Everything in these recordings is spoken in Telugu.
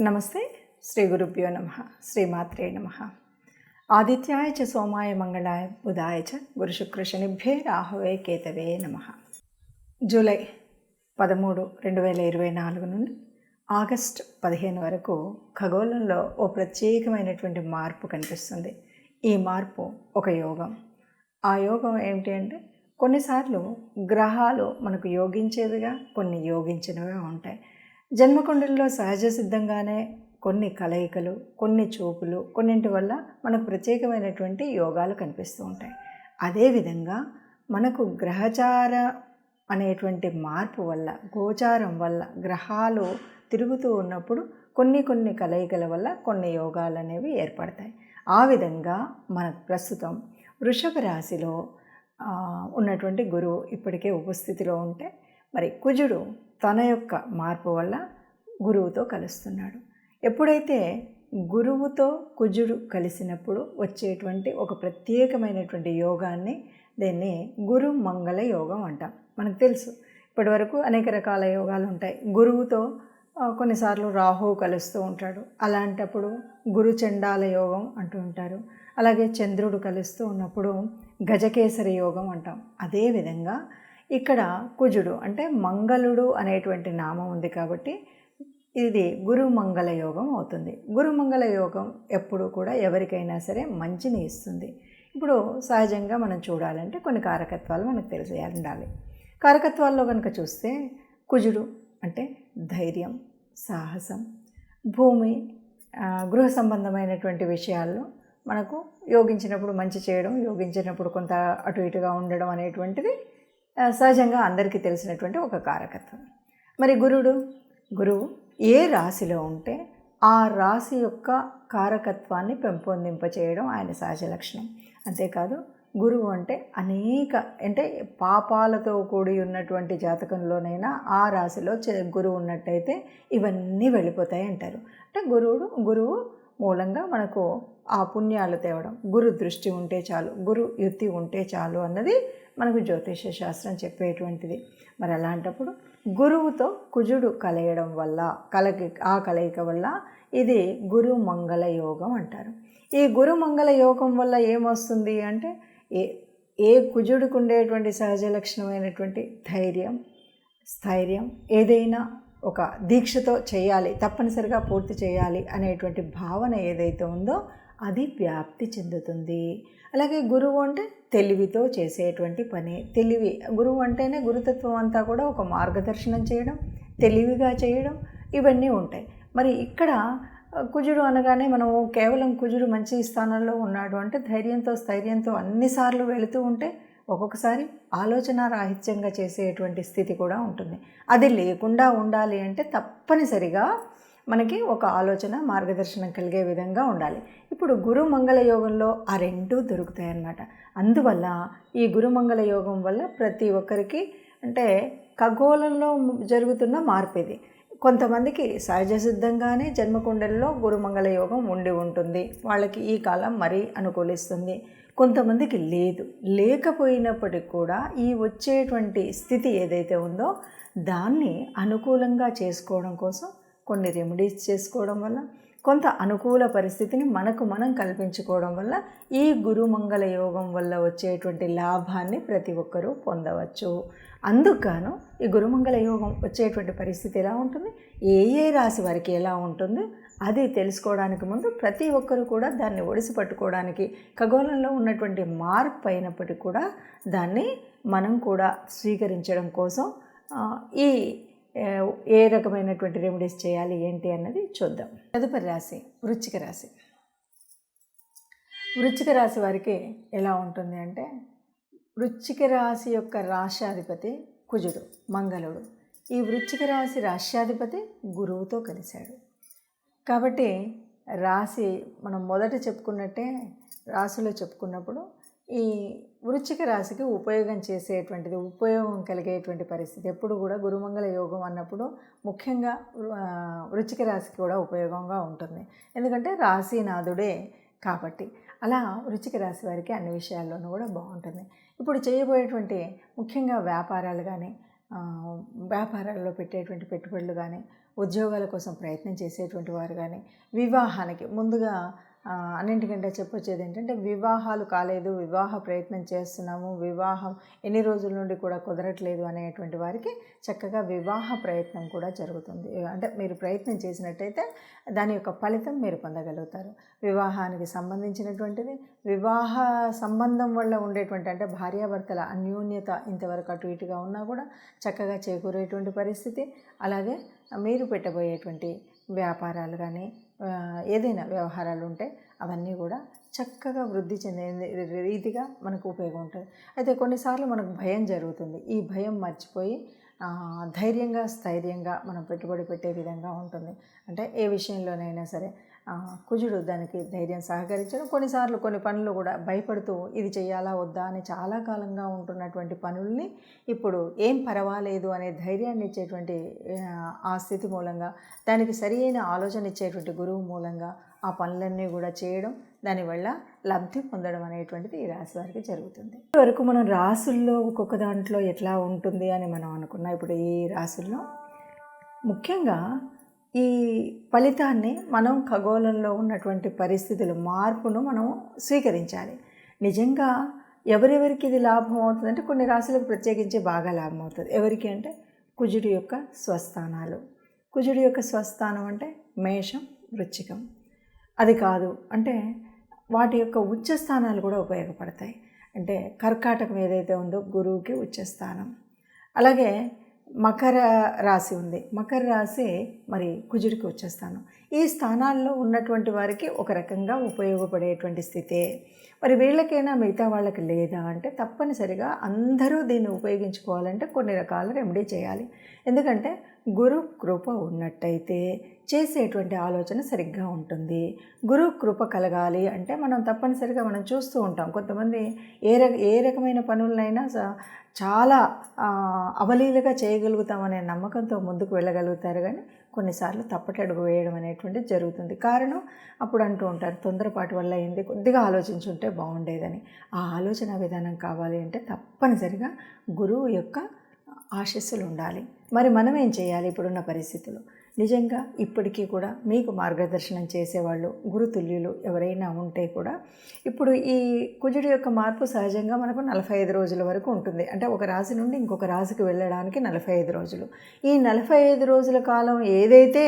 నమస్తే. శ్రీ గురుభ్యో నమః. శ్రీమాత్రే నమః. ఆదిత్యాయ చ సోమాయ మంగళాయ బుధాయ చ గురుశుక్రశనిభ్యే రాహవే కేతవే నమః. జూలై 13, 2024 నుండి ఆగస్ట్ 15 వరకు ఖగోళంలో ఓ ప్రత్యేకమైనటువంటి మార్పు కనిపిస్తుంది. ఈ మార్పు ఒక యోగం. ఆ యోగం ఏమిటి అంటే, కొన్నిసార్లు గ్రహాలు మనకు యోగించేవిగా, కొన్ని యోగించినవిగా ఉంటాయి. జన్మకుండలిలో సహజ సిద్ధంగానే కొన్ని కలయికలు, కొన్ని చూపులు, కొన్నింటి వల్ల మనకు ప్రత్యేకమైనటువంటి యోగాలు కనిపిస్తూ ఉంటాయి. అదేవిధంగా మనకు గ్రహచార అనేటువంటి మార్పు వల్ల, గోచారం వల్ల, గ్రహాలు తిరుగుతూ ఉన్నప్పుడు కొన్ని కలయికల వల్ల కొన్ని యోగాలు అనేవి ఏర్పడతాయి. ఆ విధంగా మనకు ప్రస్తుతం వృషభ రాశిలో ఉన్నటువంటి గురువు ఇప్పటికే ఉపస్థితిలో ఉంటే, మరి కుజుడు తన యొక్క మార్పు వల్ల గురువుతో కలుస్తున్నాడు. ఎప్పుడైతే గురువుతో కుజుడు కలిసినప్పుడు వచ్చేటువంటి ఒక ప్రత్యేకమైనటువంటి యోగాన్ని, దీన్ని గురు మంగళ యోగం అంటాం. మనకు తెలుసు, ఇప్పటి వరకు అనేక రకాల యోగాలు ఉంటాయి. గురువుతో కొన్నిసార్లు రాహువు కలుస్తూ ఉంటాడు. అలాంటప్పుడు గురు చండాల యోగం అంటూ ఉంటారు. అలాగే చంద్రుడు కలుస్తూ ఉన్నప్పుడు గజకేసరి యోగం అంటాం. అదేవిధంగా ఇక్కడ కుజుడు అంటే మంగళుడు అనేటువంటి నామం ఉంది కాబట్టి ఇది గురుమంగళ యోగం అవుతుంది. గురుమంగళ యోగం ఎప్పుడు కూడా ఎవరికైనా సరే మంచిని ఇస్తుంది. ఇప్పుడు సహజంగా మనం చూడాలంటే కొన్ని కారకత్వాలు మనకు తెలిసి ఉండాలి. కారకత్వాల్లో కనుక చూస్తే కుజుడు అంటే ధైర్యం, సాహసం, భూమి, గృహ సంబంధమైనటువంటి విషయాల్లో మనకు యోగించినప్పుడు మంచి చేయడం, యోగించినప్పుడు కొంత అటు ఇటుగా ఉండడం అనేటువంటిది సహజంగా అందరికీ తెలిసినటువంటి ఒక కారకత్వం. మరి గురువు ఏ రాశిలో ఉంటే ఆ రాశి యొక్క కారకత్వాన్ని పెంపొందింపచేయడం ఆయన సహజ లక్షణం. అంతేకాదు, గురువు అంటే అంటే పాపాలతో కూడి ఉన్నటువంటి జాతకంలోనైనా ఆ రాశిలో గురువు ఉన్నట్టయితే ఇవన్నీ వెళ్ళిపోతాయి అంటారు. అంటే గురువు మూలంగా మనకు ఆ పుణ్యాలు తేవడం, గురు దృష్టి ఉంటే చాలు, గురు యుతి ఉంటే చాలు అన్నది మనకు జ్యోతిష శాస్త్రం చెప్పేటువంటిది. మరి అలాంటప్పుడు గురువుతో కుజుడు కలయడం వల్ల, ఆ కలయిక వల్ల ఇది గురు మంగళ యోగం అంటారు. ఈ గురు మంగళ యోగం వల్ల ఏమొస్తుంది అంటే, ఏ కుజుడికి ఉండేటువంటి సహజ లక్షణమైనటువంటి ధైర్యం, స్థైర్యం, ఏదైనా ఒక దీక్షతో చేయాలి, తప్పనిసరిగా పూర్తి చేయాలి అనేటువంటి భావన ఏదైతే ఉందో అది వ్యాప్తి చెందుతుంది. అలాగే గురువు అంటే తెలివితో చేసేటువంటి పని. గురువు అంటేనే గురుతత్వం అంతా కూడా ఒక మార్గదర్శనం చేయడం, తెలివిగా చేయడం, ఇవన్నీ ఉంటాయి. మరి ఇక్కడ కుజుడు అనగానే మనము కేవలం కుజుడు మంచి స్థానంలో ఉన్నాడు అంటే ధైర్యంతో, స్థైర్యంతో అన్నిసార్లు వెళుతూ ఉంటే ఒక్కొక్కసారి ఆలోచన రాహిత్యంగా చేసేటువంటి స్థితి కూడా ఉంటుంది. అది లేకుండా ఉండాలి అంటే తప్పనిసరిగా మనకి ఒక ఆలోచన, మార్గదర్శనం కలిగే విధంగా ఉండాలి. ఇప్పుడు గురుమంగళ యోగంలో ఆ రెండూ దొరుకుతాయన్నమాట. అందువల్ల ఈ గురుమంగళ యోగం వల్ల ప్రతి ఒక్కరికి అంటే ఖగోళంలో జరుగుతున్న మార్పు ఇది. కొంతమందికి సహజ సిద్ధంగానే జన్మకుండలిలో గురుమంగళ యోగం ఉంటుంది, వాళ్ళకి ఈ కాలం మరీ అనుకూలిస్తుంది. కొంతమందికి లేకపోయినప్పటికీ కూడా ఈ వచ్చేటువంటి స్థితి ఏదైతే ఉందో దాన్ని అనుకూలంగా చేసుకోవడం కోసం కొన్ని రెమెడీస్ చేసుకోవడం వల్ల, కొంత అనుకూల పరిస్థితిని మనం కల్పించుకోవడం వల్ల ఈ గురుమంగళ యోగం వల్ల వచ్చేటువంటి లాభాన్ని ప్రతి ఒక్కరూ పొందవచ్చు. అందుకు ఈ గురుమంగళ యోగం వచ్చేటువంటి పరిస్థితి ఎలా ఉంటుంది, ఏ రాశి వారికి ఎలా ఉంటుంది అది తెలుసుకోవడానికి ముందు ప్రతి ఒక్కరూ కూడా దాన్ని ఒడిసి పట్టుకోవడానికి, ఖగోళంలో ఉన్నటువంటి మార్పు అయినప్పటికీ కూడా దాన్ని మనం కూడా స్వీకరించడం కోసం ఏ రకమైనటువంటి రెమెడీస్ చేయాలి ఏంటి అన్నది చూద్దాం. తదుపరి రాశి వృశ్చిక రాశి. వృశ్చిక రాశి వారికి ఎలా ఉంటుంది అంటే, వృశ్చిక రాశి యొక్క రాశ్యాధిపతి కుజుడు, మంగళుడు. ఈ వృశ్చిక రాశి రాశ్యాధిపతి గురువుతో కలిశాడు కాబట్టి రాశి మనం మొదట చెప్పుకున్నట్టే రాశిలో చెప్పుకున్నప్పుడు ఈ వృశ్చిక రాశికి ఉపయోగం కలిగేటువంటి పరిస్థితి ఎప్పుడు కూడా గురుమంగళ యోగం అన్నప్పుడు ముఖ్యంగా వృశ్చిక రాశికి కూడా ఉపయోగంగా ఉంటుంది. ఎందుకంటే రాశినాథుడే కాబట్టి అలా వృశ్చిక రాశి వారికి అన్ని విషయాల్లోనూ కూడా బాగుంటుంది. ఇప్పుడు చేయబోయేటువంటి ముఖ్యంగా వ్యాపారాలు కానీ, వ్యాపారాల్లో పెట్టేటువంటి పెట్టుబడులు కానీ, ఉద్యోగాల కోసం ప్రయత్నం చేసేటువంటి వారు కానీ, వివాహానికి ముందుగా అన్నింటికంటే చెప్పొచ్చేది ఏంటంటే, వివాహాలు కాలేదు, వివాహ ప్రయత్నం చేస్తున్నాము, వివాహం ఎన్ని రోజుల నుండి కూడా కుదరట్లేదు అనేటువంటి వారికి చక్కగా వివాహ ప్రయత్నం కూడా జరుగుతుంది. అంటే మీరు ప్రయత్నం చేసినట్టయితే దాని యొక్క ఫలితం మీరు పొందగలుగుతారు. వివాహానికి సంబంధించినటువంటిది, వివాహ సంబంధం వల్ల ఉండేటువంటి అంటే భార్యాభర్తల అన్యోన్యత ఇంతవరకు అటు ఇటుగా ఉన్నా కూడా చక్కగా చేకూరేటువంటి పరిస్థితి. అలాగే మీరు పెట్టబోయేటువంటి వ్యాపారాలు కానీ, ఏదైనా వ్యవహారాలు ఉంటే అవన్నీ కూడా చక్కగా వృద్ధి చెందే రీతిగా మనకు ఉపయోగం ఉంటుంది. అయితే కొన్నిసార్లు మనకు భయం జరుగుతుంది. ఈ భయం మర్చిపోయి ధైర్యంగా, స్థైర్యంగా మనం పెట్టుబడి పెట్టే విధంగా ఉంటుంది. అంటే ఏ విషయంలోనైనా సరే కుజుడు దానికి ధైర్యం సహకరించడం. కొన్నిసార్లు కొన్ని పనులు కూడా భయపడుతూ ఇది చేయాలా వద్దా అని చాలా కాలంగా ఉంటున్నటువంటి పనుల్ని ఇప్పుడు ఏం పర్వాలేదు అనే ధైర్యాన్ని ఇచ్చేటువంటి ఆ స్థితి మూలంగా, దానికి సరి అయిన ఆలోచన ఇచ్చేటువంటి గురువు మూలంగా ఆ పనులన్నీ కూడా చేయడం, దానివల్ల లబ్ధి పొందడం అనేటువంటిది ఈ రాశి వారికి జరుగుతుంది. ఇప్పటివరకు మనం రాసుల్లో ఒక్కొక్క దాంట్లో ఎట్లా ఉంటుంది అని మనం అనుకున్నాం. ఇప్పుడు ఈ రాసుల్లో ముఖ్యంగా ఈ ఫలితాన్ని మనం ఖగోళంలో ఉన్నటువంటి పరిస్థితుల మార్పును మనం స్వీకరించాలి. నిజంగా ఎవరెవరికి ఇది లాభం అవుతుందంటే కొన్ని రాశులకు ప్రత్యేకించి బాగా లాభం అవుతుంది. ఎవరికి అంటే కుజుడి యొక్క స్వస్థానాలు. కుజుడి యొక్క స్వస్థానం అంటే మేషం, వృశ్చికం. అది కాదు అంటే వాటి యొక్క ఉచ్చస్థానాలు కూడా ఉపయోగపడతాయి. అంటే కర్కాటకం ఏదైతే ఉందో గురువుకి ఉచ్చస్థానం. అలాగే మకర రాశి ఉంది. మకర రాశి మరి కుజుడికి ఉచ్చస్థానం. ఈ స్థానాల్లో ఉన్నటువంటి వారికి ఒక రకంగా ఉపయోగపడేటువంటి స్థితే. మరి వీళ్ళకైనా మిగతా వాళ్ళకి లేదా అంటే తప్పనిసరిగా అందరూ దీన్ని ఉపయోగించుకోవాలంటే కొన్ని రకాల రెమెడీ చేయాలి. ఎందుకంటే గురు కృప ఉన్నట్టయితే చేసేటువంటి ఆలోచన సరిగ్గా ఉంటుంది. గురు కృప కలగాలి అంటే మనం తప్పనిసరిగా మనం చూస్తూ ఉంటాం. కొంతమంది ఏ రకమైన పనులనైనా చాలా అవలీలగా చేయగలుగుతామనే నమ్మకంతో ముందుకు వెళ్ళగలుగుతారు. కానీ కొన్నిసార్లు తప్పటడుగు వేయడం అనేటువంటిది జరుగుతుంది. కారణం అప్పుడు అంటూ ఉంటారు, తొందరపాటు వల్ల అయింది, కొద్దిగా ఆలోచించుంటే బాగుండేదని. ఆ ఆలోచన విధానం కావాలి అంటే తప్పనిసరిగా గురువు యొక్క ఆశీస్సులు ఉండాలి. మరి మనం ఏం చేయాలి ఇప్పుడున్న పరిస్థితులు? నిజంగా ఇప్పటికీ కూడా మీకు మార్గదర్శనం చేసేవాళ్ళు గురుతుల్యులు ఎవరైనా ఉంటే కూడా ఇప్పుడు ఈ కుజుడి యొక్క మార్పు సహజంగా మనకు 45 రోజుల వరకు ఉంటుంది. అంటే ఒక రాశి నుండి ఇంకొక రాశికి వెళ్ళడానికి 45 రోజులు. ఈ 45 రోజుల కాలం ఏదైతే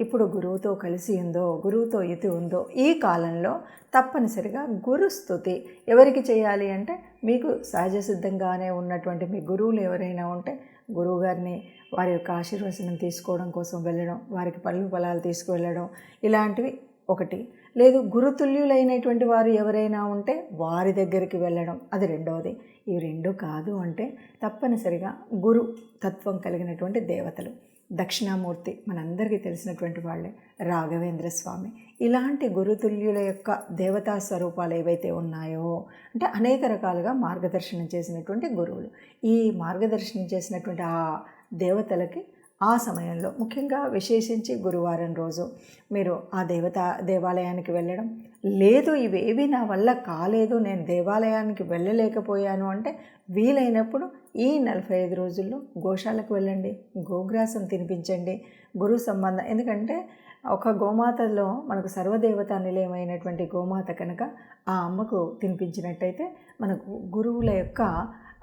ఇప్పుడు గురువుతో కలిసి ఉందో, గురువుతో యుతి ఉందో, ఈ కాలంలో తప్పనిసరిగా గురుస్తుతి ఎవరికి చేయాలి అంటే మీకు సహజ సిద్ధంగానే ఉన్నటువంటి మీ గురువులు ఎవరైనా ఉంటే గురువుగారిని వారి యొక్క ఆశీర్వచనం తీసుకోవడం కోసం వెళ్ళడం, వారికి పళ్ళు ఫలాలు తీసుకువెళ్ళడం ఇలాంటివి ఒకటి. లేదు గురుతుల్యులైనటువంటి వారు ఎవరైనా ఉంటే వారి దగ్గరికి వెళ్ళడం, అది రెండవది. ఇవి రెండు కాదు అంటే తప్పనిసరిగా గురు తత్వం కలిగినటువంటి దేవతలు, దక్షిణామూర్తి మనందరికీ తెలిసినటువంటి వాళ్ళే, రాఘవేంద్ర స్వామి, ఇలాంటి గురుతుల్యుల యొక్క దేవతా స్వరూపాలు ఏవైతే ఉన్నాయో అంటే అనేక రకాలుగా మార్గదర్శనం చేసినటువంటి గురువులు, ఈ మార్గదర్శనం చేసినటువంటి ఆ దేవతలకి ఆ సమయంలో ముఖ్యంగా విశేషించి గురువారం రోజు మీరు ఆ దేవాలయానికి వెళ్ళడం. లేదు ఇవేవి నా వల్ల కాలేదు, నేను దేవాలయానికి వెళ్ళలేకపోయాను అంటే వీలైనప్పుడు ఈ 45 రోజుల్లో గోశాలకు వెళ్ళండి, గోగ్రాసం తినిపించండి. గురు సంబంధం, ఎందుకంటే ఒక గోమాతలో మనకు సర్వదేవతా నిలయమైనటువంటి గోమాత కనుక ఆ అమ్మకు తినిపించినట్టయితే మనకు గురువుల యొక్క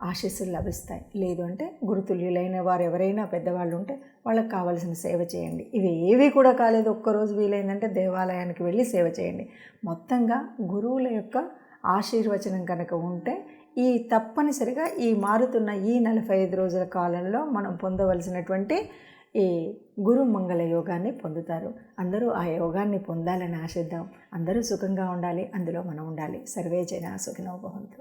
ఆశీస్సులు లభిస్తాయి. లేదు అంటే గురుతుల్యులైన వారు ఎవరైనా పెద్దవాళ్ళు ఉంటే వాళ్ళకి కావాల్సిన సేవ చేయండి. ఇవి ఏవి కూడా కాలేదు, ఒక్కరోజు వీలైందంటే దేవాలయానికి వెళ్ళి సేవ చేయండి. మొత్తంగా గురువుల యొక్క ఆశీర్వచనం కనుక ఉంటే ఈ తప్పనిసరిగా ఈ మారుతున్న ఈ 45 రోజుల కాలంలో మనం పొందవలసినటువంటి ఈ గురు మంగళ యోగాన్ని పొందుతారు. అందరూ ఆ యోగాన్ని పొందాలని ఆశిద్దాం. అందరూ సుఖంగా ఉండాలి, అందులో మనం ఉండాలి. సర్వే జనా సుఖినో భవంతు.